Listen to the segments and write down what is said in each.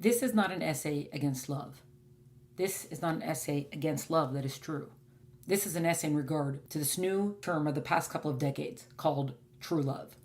This is not an essay against love. This is not an essay against love that is true. This is an essay in regard to this new term of the past couple of decades called true love.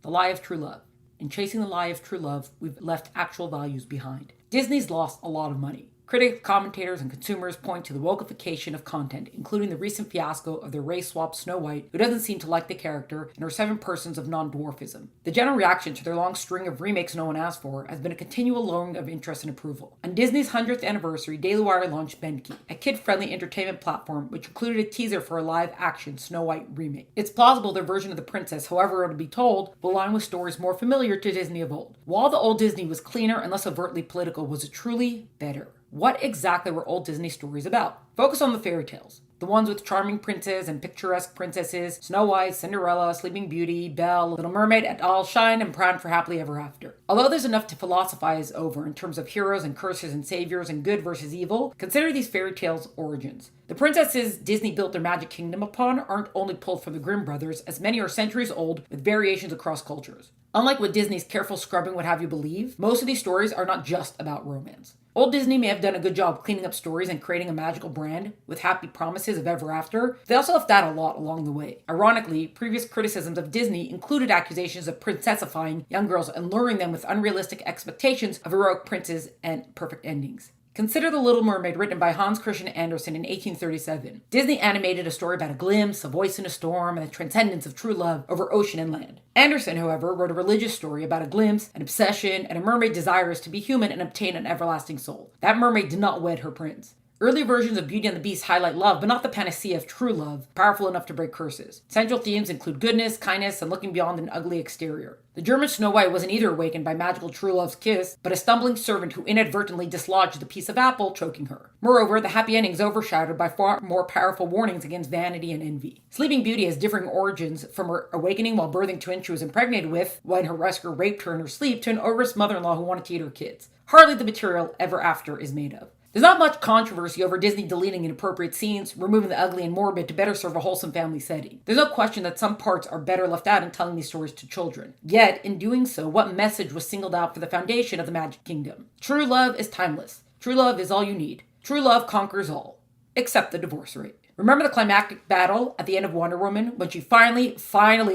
The lie of true love. In chasing the lie of true love, we've left actual values behind. Disney's lost a lot of money. Critics, commentators, and consumers point to the wokeification of content, including the recent fiasco of their race-swapped Snow White, who doesn't seem to like the character, and her 7 persons of non-dwarfism. The general reaction to their long string of remakes no one asked for has been a continual lowering of interest and approval. On Disney's 100th anniversary, Daily Wire launched Benki, a kid-friendly entertainment platform which included a teaser for a live-action Snow White remake. It's plausible their version of the princess, however it will be told, will align with stories more familiar to Disney of old. While the old Disney was cleaner and less overtly political, was it truly better? What exactly were old Disney stories about? Focus on the fairy tales. The ones with charming princes and picturesque princesses, Snow White, Cinderella, Sleeping Beauty, Belle, Little Mermaid, et al. Shine and prime for happily ever after. Although there's enough to philosophize over in terms of heroes and curses and saviors and good versus evil, consider these fairy tales' origins. The princesses Disney built their magic kingdom upon aren't only pulled from the Grimm brothers, as many are centuries old with variations across cultures. Unlike what Disney's careful scrubbing would have you believe, most of these stories are not just about romance. Old Disney may have done a good job cleaning up stories and creating a magical brand with happy promises of ever after. They also left out a lot along the way. Ironically, previous criticisms of Disney included accusations of princessifying young girls and luring them with unrealistic expectations of heroic princes and perfect endings. Consider The Little Mermaid, written by Hans Christian Andersen in 1837. Disney animated a story about a glimpse, a voice in a storm, and the transcendence of true love over ocean and land. Andersen, however, wrote a religious story about a glimpse, an obsession, and a mermaid desirous to be human and obtain an everlasting soul. That mermaid did not wed her prince. Early versions of Beauty and the Beast highlight love, but not the panacea of true love, powerful enough to break curses. Central themes include goodness, kindness, and looking beyond an ugly exterior. The German Snow White wasn't either awakened by magical true love's kiss, but a stumbling servant who inadvertently dislodged a piece of apple, choking her. Moreover, the happy ending is overshadowed by far more powerful warnings against vanity and envy. Sleeping Beauty has differing origins, from her awakening while birthing twins she was impregnated with, when her rescuer raped her in her sleep, to an odorous mother-in-law who wanted to eat her kids. Hardly the material Ever After is made of. There's not much controversy over Disney deleting inappropriate scenes, removing the ugly and morbid to better serve a wholesome family setting. There's no question that some parts are better left out in telling these stories to children. Yet, in doing so, what message was singled out for the foundation of the Magic Kingdom? True love is timeless. True love is all you need. True love conquers all. Except the divorce rate. Remember the climactic battle at the end of Wonder Woman, when she finally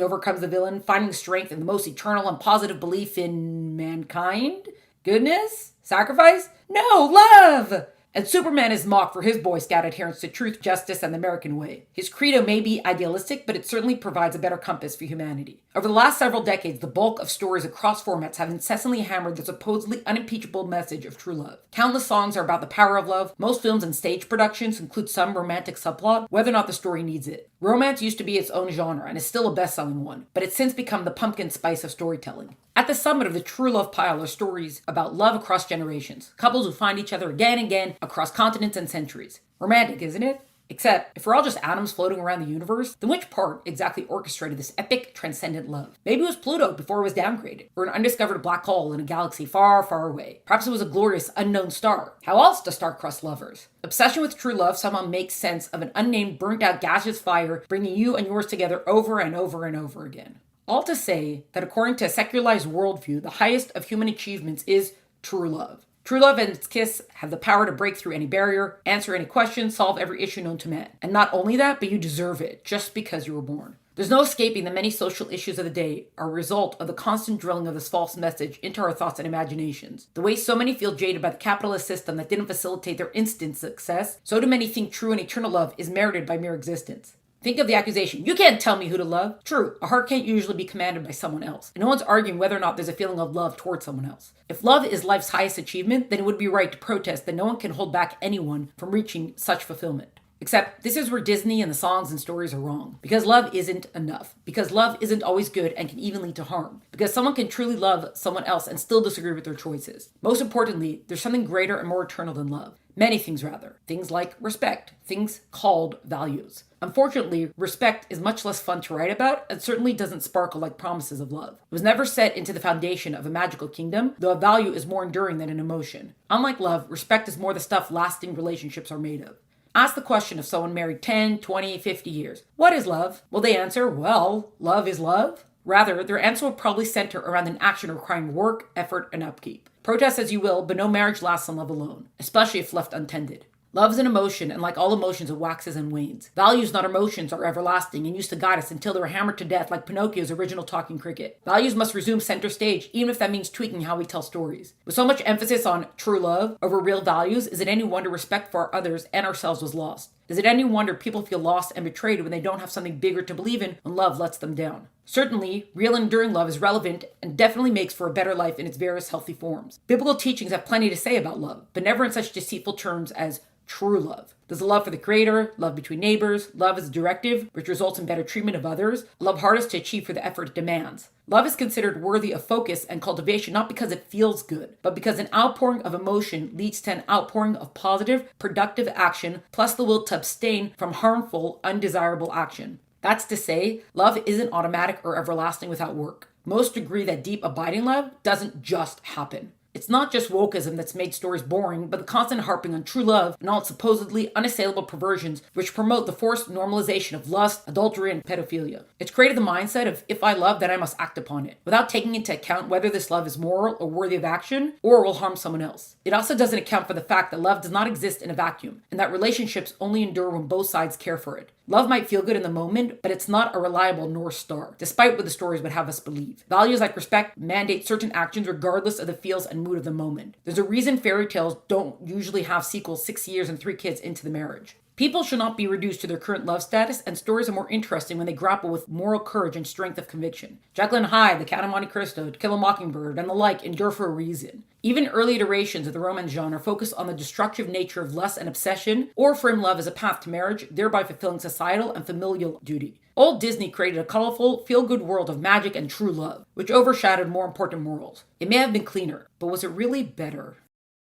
overcomes the villain, finding strength in the most eternal and positive belief in mankind? Goodness? Sacrifice? No, love! And Superman is mocked for his Boy Scout adherence to truth, justice, and the American way. His credo may be idealistic, but it certainly provides a better compass for humanity. Over the last several decades, the bulk of stories across formats have incessantly hammered the supposedly unimpeachable message of true love. Countless songs are about the power of love. Most films and stage productions include some romantic subplot, whether or not the story needs it. Romance used to be its own genre and is still a best-selling one, but it's since become the pumpkin spice of storytelling. At the summit of the true love pile are stories about love across generations, couples who find each other again and again across continents and centuries. Romantic, isn't it? Except, if we're all just atoms floating around the universe, then which part exactly orchestrated this epic, transcendent love? Maybe it was Pluto before it was downgraded, or an undiscovered black hole in a galaxy far, far away. Perhaps it was a glorious, unknown star. How else do star-crossed lovers? Obsession with true love somehow makes sense of an unnamed, burnt-out, gaseous fire bringing you and yours together over and over and over again. All to say that according to a secularized worldview, the highest of human achievements is true love. True love and its kiss have the power to break through any barrier, answer any question, solve every issue known to man. And not only that, but you deserve it, just because you were born. There's no escaping the many social issues of the day are a result of the constant drilling of this false message into our thoughts and imaginations. The way so many feel jaded by the capitalist system that didn't facilitate their instant success, so do many think true and eternal love is merited by mere existence. Think of the accusation, you can't tell me who to love. True, a heart can't usually be commanded by someone else. And no one's arguing whether or not there's a feeling of love towards someone else. If love is life's highest achievement, then it would be right to protest that no one can hold back anyone from reaching such fulfillment. Except, this is where Disney and the songs and stories are wrong. Because love isn't enough. Because love isn't always good and can even lead to harm. Because someone can truly love someone else and still disagree with their choices. Most importantly, there's something greater and more eternal than love. Many things rather. Things like respect. Things called values. Unfortunately, respect is much less fun to write about and certainly doesn't sparkle like promises of love. It was never set into the foundation of a magical kingdom, though a value is more enduring than an emotion. Unlike love, respect is more the stuff lasting relationships are made of. Ask the question of someone married 10, 20, 50 years. What is love? Will they answer, well, love is love? Rather, their answer will probably center around an action requiring work, effort, and upkeep. Protest as you will, but no marriage lasts on love alone, especially if left untended. Love is an emotion, and like all emotions, it waxes and wanes. Values, not emotions, are everlasting and used to guide us until they were hammered to death like Pinocchio's original talking cricket. Values must resume center stage, even if that means tweaking how we tell stories. With so much emphasis on true love over real values, is it any wonder respect for our others and ourselves was lost? Is it any wonder people feel lost and betrayed when they don't have something bigger to believe in when love lets them down? Certainly, real and enduring love is relevant and definitely makes for a better life in its various healthy forms. Biblical teachings have plenty to say about love, but never in such deceitful terms as true love. There's a love for the Creator, love between neighbors, love as a directive, which results in better treatment of others, a love hardest to achieve for the effort it demands. Love is considered worthy of focus and cultivation not because it feels good, but because an outpouring of emotion leads to an outpouring of positive, productive action, plus the will to abstain from harmful, undesirable action. That's to say, love isn't automatic or everlasting without work. Most agree that deep, abiding love doesn't just happen. It's not just wokeism that's made stories boring, but the constant harping on true love and all its supposedly unassailable perversions which promote the forced normalization of lust, adultery, and pedophilia. It's created the mindset of, if I love, then I must act upon it, without taking into account whether this love is moral or worthy of action, or will harm someone else. It also doesn't account for the fact that love does not exist in a vacuum, and that relationships only endure when both sides care for it. Love might feel good in the moment, but it's not a reliable North Star, despite what the stories would have us believe. Values like respect mandate certain actions regardless of the feels and mood of the moment. There's a reason fairy tales don't usually have sequels 6 years and 3 kids into the marriage. People should not be reduced to their current love status, and stories are more interesting when they grapple with moral courage and strength of conviction. Jekyll and Hyde, The Count of Monte Cristo, To Kill a Mockingbird, and the like endure for a reason. Even early iterations of the romance genre focus on the destructive nature of lust and obsession, or frame love as a path to marriage, thereby fulfilling societal and familial duty. Old Disney created a colorful, feel-good world of magic and true love, which overshadowed more important morals. It may have been cleaner, but was it really better?